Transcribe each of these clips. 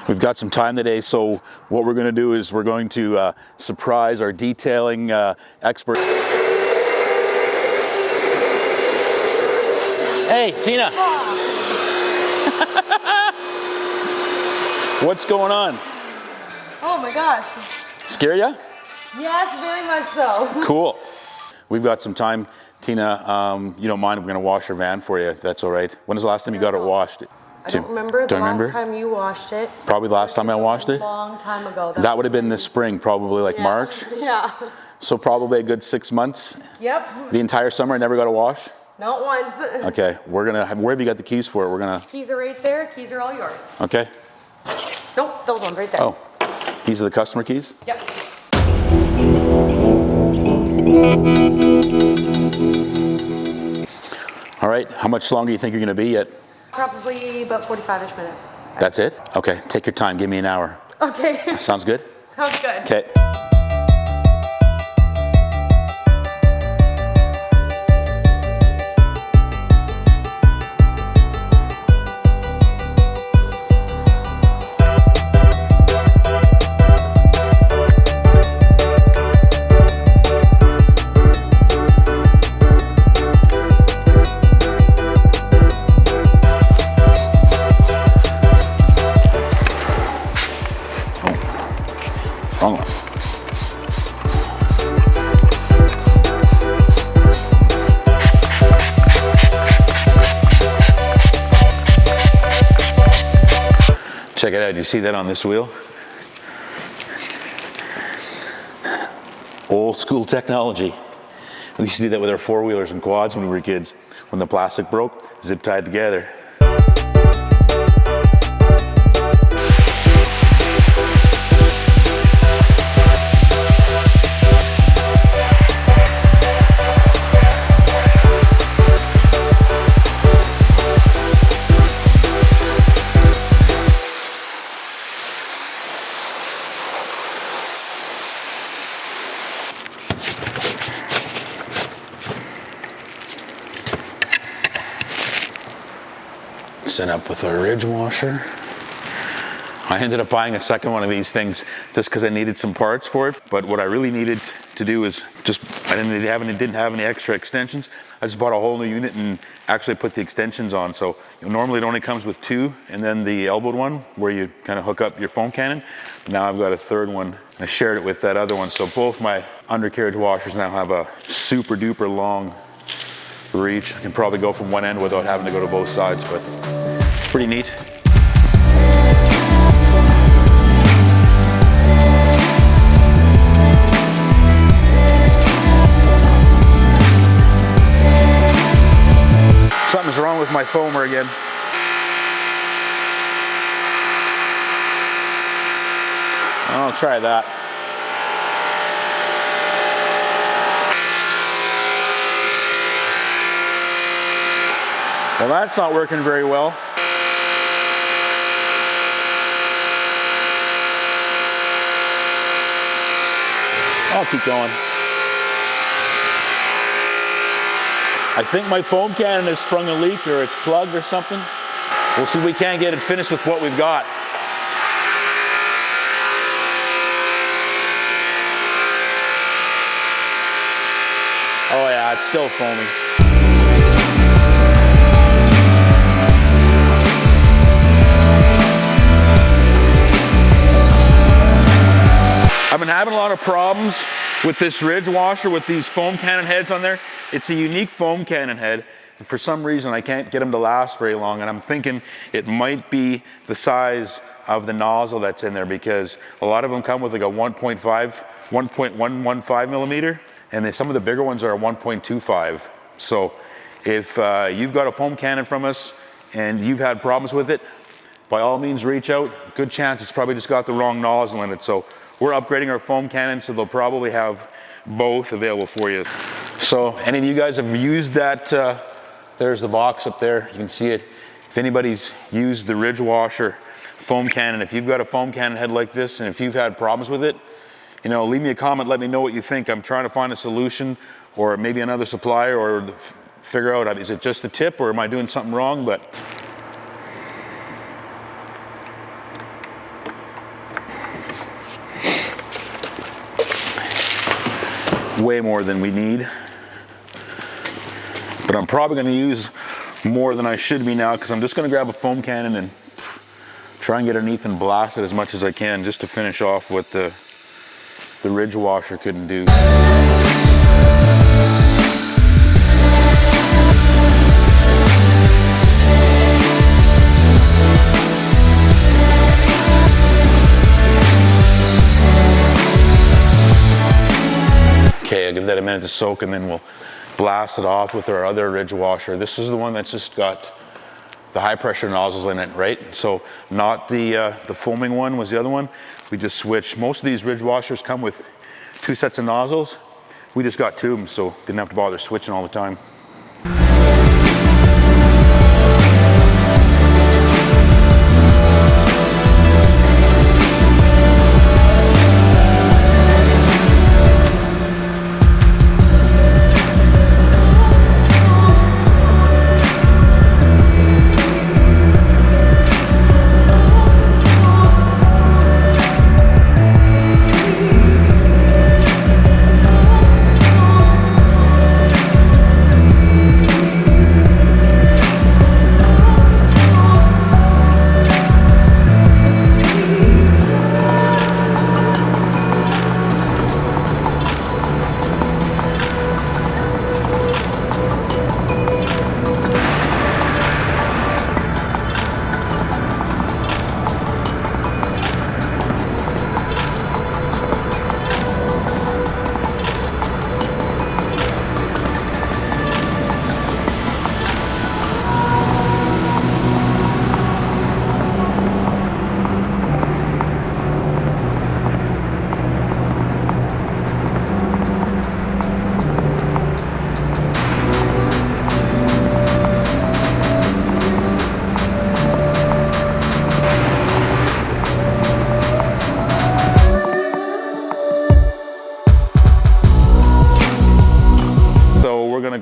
We've got some time today, so what we're going to do is we're going to surprise our detailing expert. Hey, Tina. What's going on? Oh my gosh. Scare ya? Yes, very much so. Cool. We've got some time. Tina, you don't mind, I'm going to wash your van for you, if that's all right. When was the last time you got it washed? I don't remember the last time you washed it. Probably the last time I washed it? A long time ago. That would have been this spring, probably like March. Yeah. So probably a good 6 months. Yep. The entire summer I never got a wash? Not once. Okay, we're gonna, where have you got the keys for it? We're gonna. Keys are right there, keys are all yours. Okay. Nope, those ones right there. Oh, these are the customer keys? Yep. All right, how much longer do you think you're gonna be yet? Probably about 45-ish minutes. That's it? Okay, take your time, give me an hour. Okay. Sounds good? Sounds good. Okay. Wrong one. Check it out, you see that on this wheel? Old school technology. We used to do that with our four-wheelers and quads when we were kids. When the plastic broke, zip tied together. Set up with our ridge washer. I ended up buying a second one of these things just because I needed some parts for it. But what I really needed to do is just, I didn't have any extra extensions. I just bought a whole new unit and actually put the extensions on. So normally it only comes with two, and then the elbowed one where you kind of hook up your foam cannon. Now I've got a third one. I shared it with that other one. So both my undercarriage washers now have a super duper long reach. I can probably go from one end without having to go to both sides, but it's pretty neat. Something's wrong with my foamer again. I'll try that. Well, that's not working very well. I'll keep going. I think my foam cannon has sprung a leak, or it's plugged or something. We'll see if we can't get it finished with what we've got. Oh yeah, it's still foaming. I've been having a lot of problems with this ridge washer with these foam cannon heads on there. It's a unique foam cannon head, and for some reason I can't get them to last very long, and I'm thinking it might be the size of the nozzle that's in there, because a lot of them come with like a 1.115 millimeter, and some of the bigger ones are 1.25. So if you've got a foam cannon from us and you've had problems with it, by all means reach out. Good chance it's probably just got the wrong nozzle in it. So we're upgrading our foam cannon, so they'll probably have both available for you. So any of you guys have used that, there's the box up there, you can see it. If anybody's used the ridge washer foam cannon, if you've got a foam cannon head like this and if you've had problems with it, leave me a comment, let me know what you think. I'm trying to find a solution, or maybe another supplier, or figure out, is it just the tip or am I doing something wrong? But way more than we need. But I'm probably going to use more than I should be now, because I'm just going to grab a foam cannon and try and get underneath and blast it as much as I can, just to finish off what the ridge washer couldn't do. Okay, I'll give that a minute to soak, and then we'll blast it off with our other ridge washer. This is the one that's just got the high pressure nozzles in it, right? So not the foaming one was the other one. We just switched. Most of these ridge washers come with 2 sets of nozzles. We just got 2 of them, so didn't have to bother switching all the time.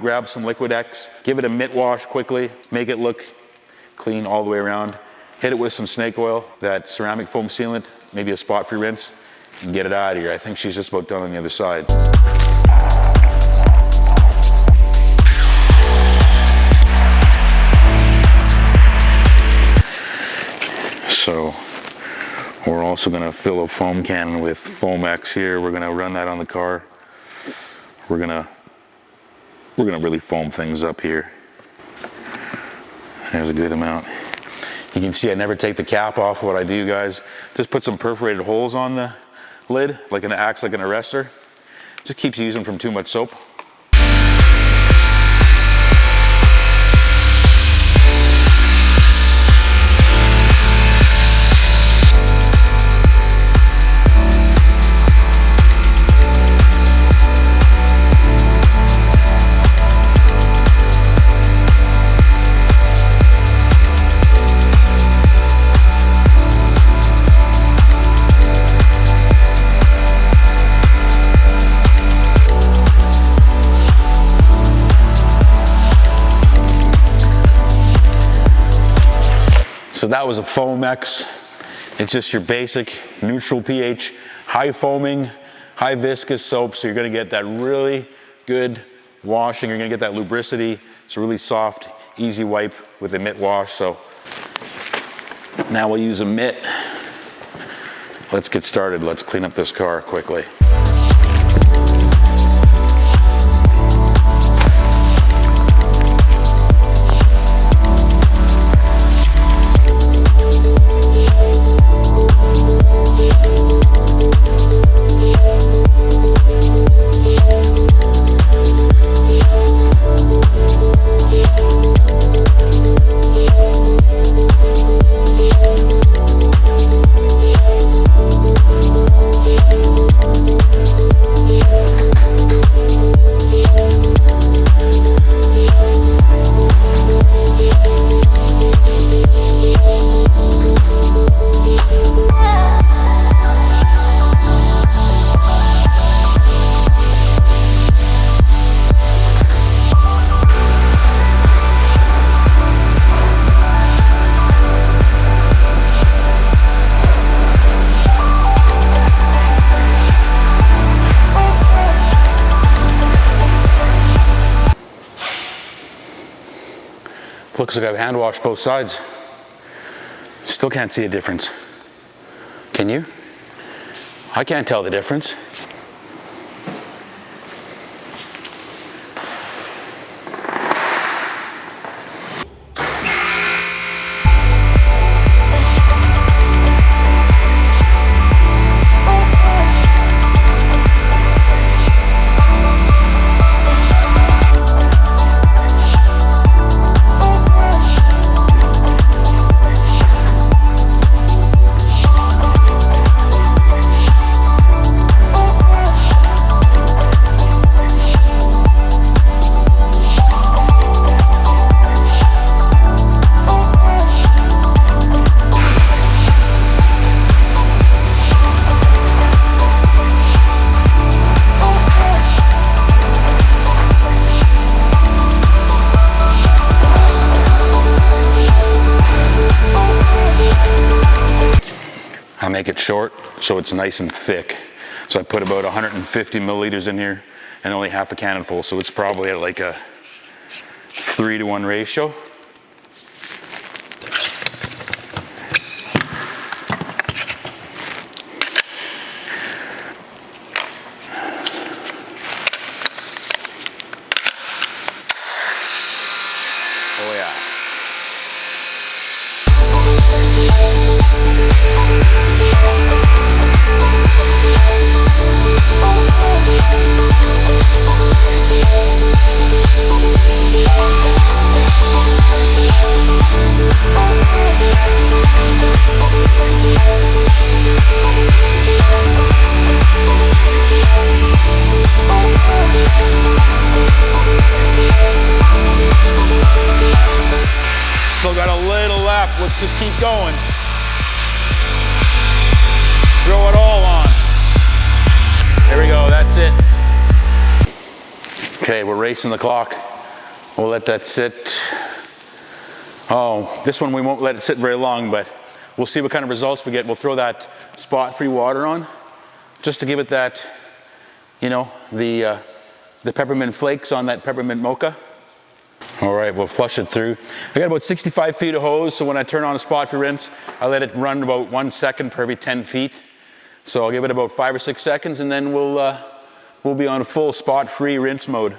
Grab some Liquid X, give it a mitt wash quickly, make it look clean all the way around. Hit it with some snake oil, that ceramic foam sealant, maybe a spot-free rinse, and get it out of here. I think she's just about done on the other side. So we're also going to fill a foam cannon with Foam X here. We're going to run that on the car. We're gonna really foam things up here. There's a good amount. You can see I never take the cap off. What I do, guys, just put some perforated holes on the lid, like it acts like an arrestor. Just keeps you using from too much soap. So that was a Foam X. It's just your basic neutral pH, high foaming, high viscous soap. So you're gonna get that really good washing. You're gonna get that lubricity. It's a really soft, easy wipe with a mitt wash. So now we'll use a mitt. Let's get started. Let's clean up this car quickly. looks like I've hand washed both sides. Still can't see a difference. Can you? I can't tell the difference. I make it short so it's nice and thick. So I put about 150 milliliters in here and only half a cannon full. So it's probably at like a 3-to-1 ratio. Oh yeah. Still got a little left. Let's just keep going. Throw it all on. There we go, that's it. Okay, we're racing the clock. We'll let that sit. Oh, this one we won't let it sit very long, but we'll see what kind of results we get. We'll throw that spot-free water on, just to give it that, you know, the peppermint flakes on that peppermint mocha. All right, we'll flush it through. I got about 65 feet of hose, so when I turn on a spot-free rinse, I let it run about 1 second per every 10 feet. So I'll give it about 5 or 6 seconds, and then we'll be on full spot-free rinse mode.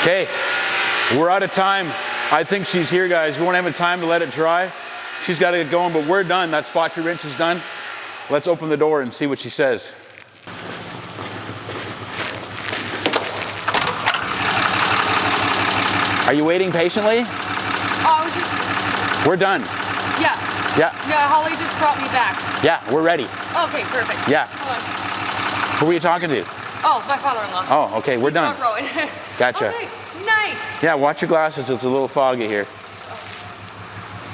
Okay, we're out of time. I think she's here, guys. We won't have time to let it dry. She's got to get going, but we're done. That spot-free rinse is done. Let's open the door and see what she says. Are you waiting patiently? Oh, I was just... We're done. Yeah. Yeah. Yeah, Holly just brought me back. Yeah, we're ready. Okay, perfect. Yeah. Hold on. Who were you talking to? Oh, my father-in-law. Oh, okay, we're done. Rowan. Gotcha. Okay, nice. Yeah, watch your glasses. It's a little foggy here.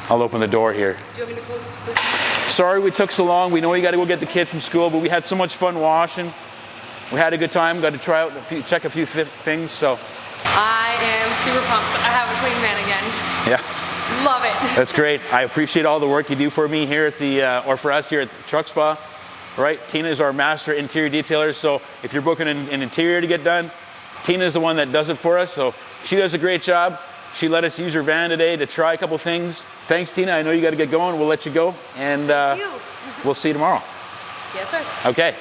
I'll open the door here. Do you want me to close this? Sorry we took so long. We know you got to go get the kid from school, but we had so much fun washing. We had a good time. Got to try out check a few things. So I am super pumped. I have a clean van again. yeah, Love it. that's great. I appreciate all the work you do for me here at the or for us here at the Truck Spa. Right, Tina is our master interior detailer. So if you're booking an interior to get done, Tina is the one that does it for us. So she does a great job. She let us use her van today to try a couple things. Thanks, Tina. I know you got to get going. We'll let you go, and we'll see you tomorrow. Yes, sir. Okay.